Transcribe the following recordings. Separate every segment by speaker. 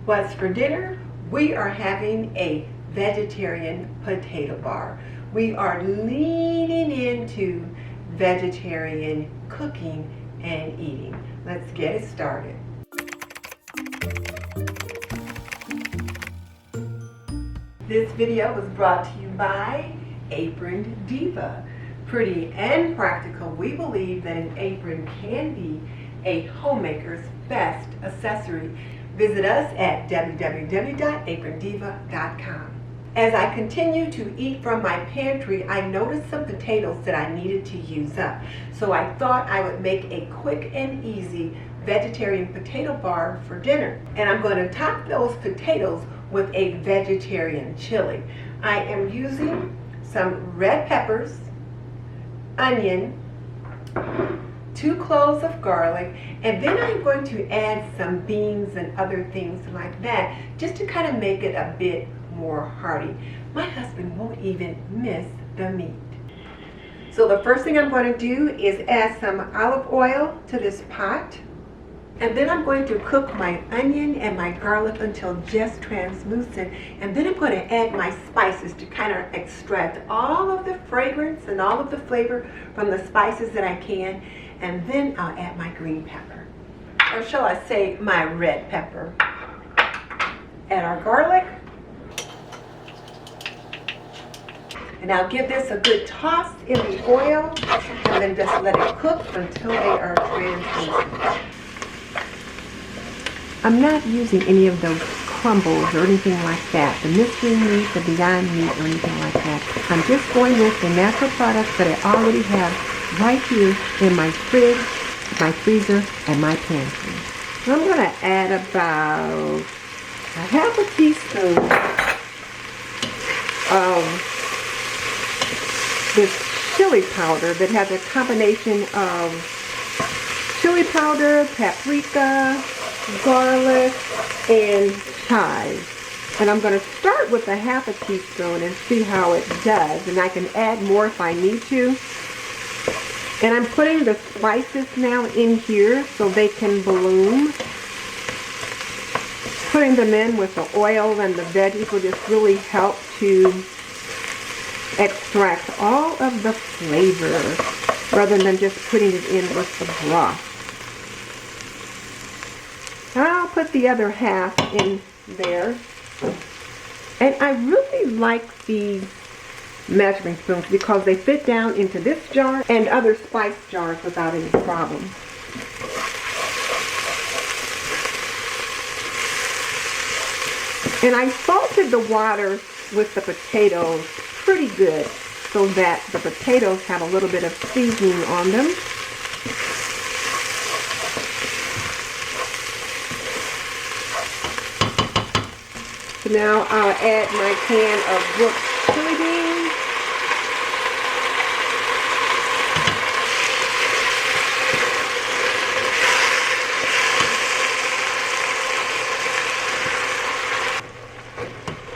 Speaker 1: What's for dinner? We are having a vegetarian potato bar. We are leaning into vegetarian cooking and eating. Let's get it started. This video was brought to you by Aprondiva. Pretty and practical, we believe that an apron can be a homemaker's best accessory. Visit us at www.aprondiva.com. As I continue to eat from my pantry, I noticed some potatoes that I needed to use up. So I thought I would make a quick and easy vegetarian potato bar for dinner. And I'm going to top those potatoes with a vegetarian chili. I am using some red peppers, onion, 2 cloves of garlic, and then I'm going to add some beans and other things like that just to kind of make it a bit more hearty. My husband won't even miss the meat. So the first thing I'm going to do is add some olive oil to this pot, and then I'm going to cook my onion and my garlic until just translucent, and then I'm going to add my spices to kind of extract all of the fragrance and all of the flavor from the spices that I can. And then I'll add my green pepper, or shall I say my red pepper. Add our garlic. And I'll give this a good toss in the oil, and then just let it cook until they are translucent. I'm not using any of those crumbles or anything like that, the mystery meat, the Beyond Meat, or anything like that. I'm just going with the natural products that I already have right here in my fridge, my freezer, and my pantry. I'm going to add about a half a teaspoon of this chili powder that has a combination of chili powder, paprika, garlic, and chives. And I'm going to start with a half a teaspoon and see how it does. And I can add more if I need to. And I'm putting the spices now in here so they can bloom. Putting them in with the oil and the veggies will just really help to extract all of the flavor rather than just putting it in with the broth. I'll put the other half in there. And I really like these measuring spoons because they fit down into this jar and other spice jars without any problem. And I salted the water with the potatoes pretty good so that the potatoes have a little bit of seasoning on them. So now I'll add my can of Brooks chili beans.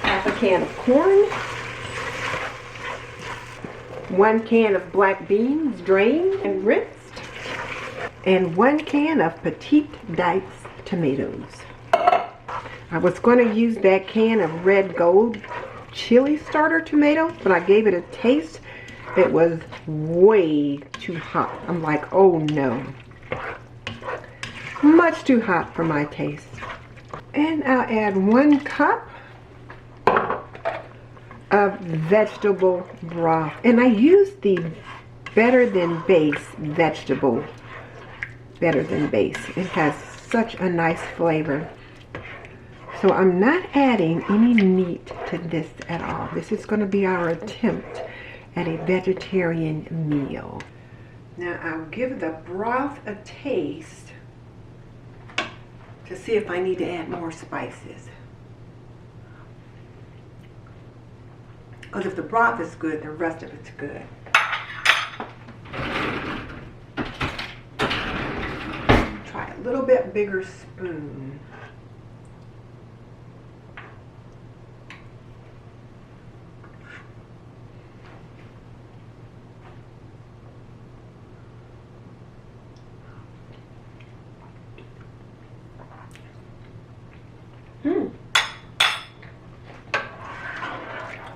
Speaker 1: Half a can of corn. 1 can of black beans drained and rinsed. And 1 can of petite diced tomatoes. I was going to use that can of red gold chili starter tomatoes, but I gave it a taste. It was way too hot. I'm like, oh no. Much too hot for my taste. And I'll add 1 cup of vegetable broth. And I use the Better Than Base vegetable. Better Than Base. It has such a nice flavor. So I'm not adding any meat to this at all. This is going to be our attempt at a vegetarian meal. Now I'll give the broth a taste to see if I need to add more spices. Because if the broth is good, the rest of it's good. Try a little bit bigger spoon.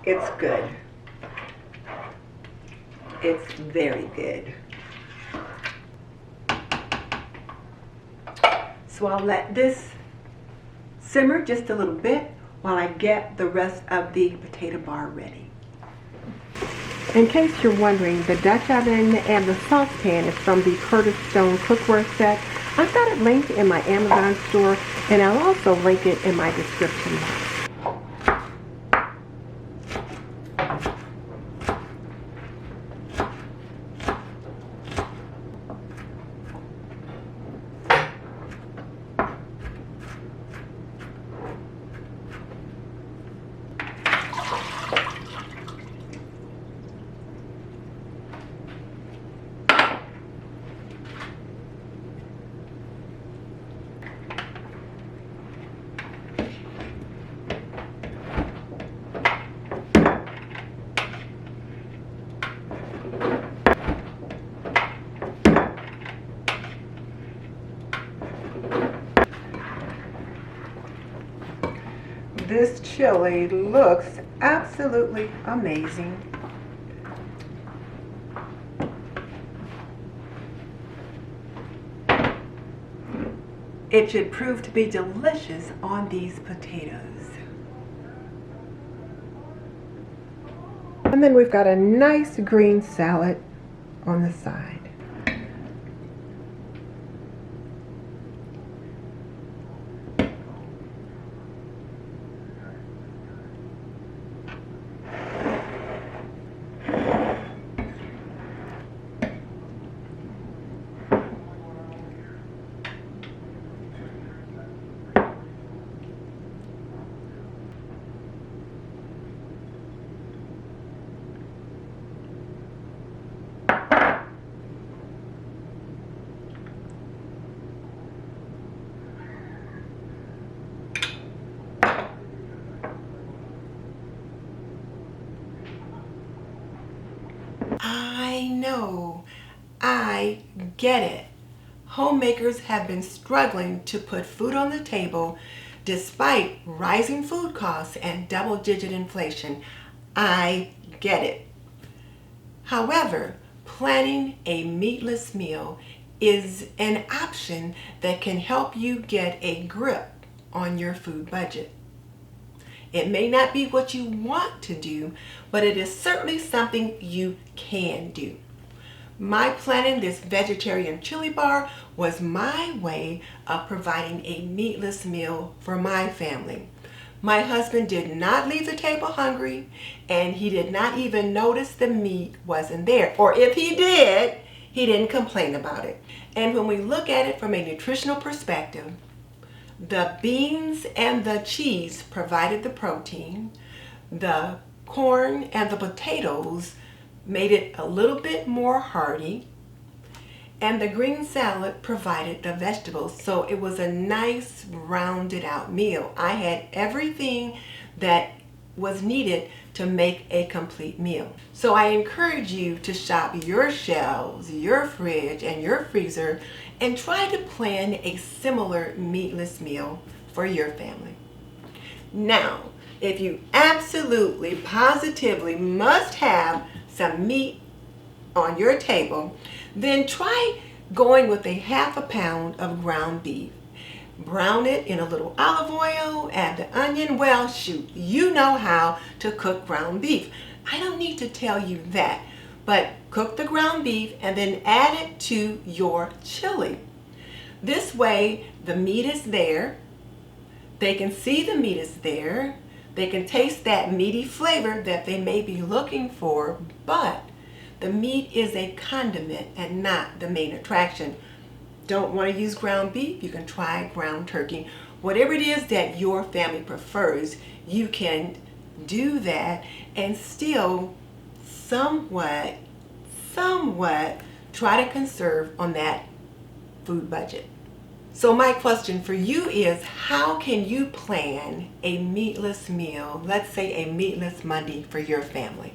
Speaker 1: It's good. It's very good. So I'll let this simmer just a little bit while I get the rest of the potato bar ready. In case you're wondering, the Dutch oven and the saucepan is from the Curtis Stone cookware set. I've got it linked in my Amazon store, and I'll also link it in my description box. This chili looks absolutely amazing. It should prove to be delicious on these potatoes. And then we've got a nice green salad on the side. I know, I get it. Homemakers have been struggling to put food on the table despite rising food costs and double-digit inflation. I get it. However, planning a meatless meal is an option that can help you get a grip on your food budget. It may not be what you want to do, but it is certainly something you can do. My planning this vegetarian chili bar was my way of providing a meatless meal for my family. My husband did not leave the table hungry, and he did not even notice the meat wasn't there. Or if he did, he didn't complain about it. And when we look at it from a nutritional perspective, the beans and the cheese provided the protein. The corn and the potatoes made it a little bit more hearty. And the green salad provided the vegetables. So it was a nice rounded out meal. I had everything that was needed to make a complete meal. So I encourage you to shop your shelves, your fridge, and your freezer and try to plan a similar meatless meal for your family. Now, if you absolutely, positively must have some meat on your table, then try going with a ½ pound of ground beef. Brown it in a little olive oil, add the onion. Well, shoot, you know how to cook ground beef. I don't need to tell you that, but cook the ground beef and then add it to your chili. This way, the meat is there. They can see the meat is there. They can taste that meaty flavor that they may be looking for, but the meat is a condiment and not the main attraction. Don't want to use ground beef? You can try ground turkey. Whatever it is that your family prefers, you can do that and still somewhat try to conserve on that food budget. So my question for you is, how can you plan a meatless meal, let's say a meatless Monday for your family?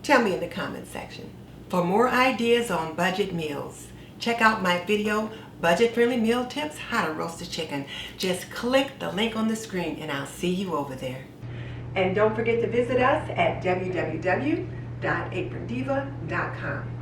Speaker 1: Tell me in the comment section. For more ideas on budget meals, check out my video, Budget Friendly Meal Tips, How to Roast a Chicken. Just click the link on the screen and I'll see you over there. And don't forget to visit us at www.aprondiva.com.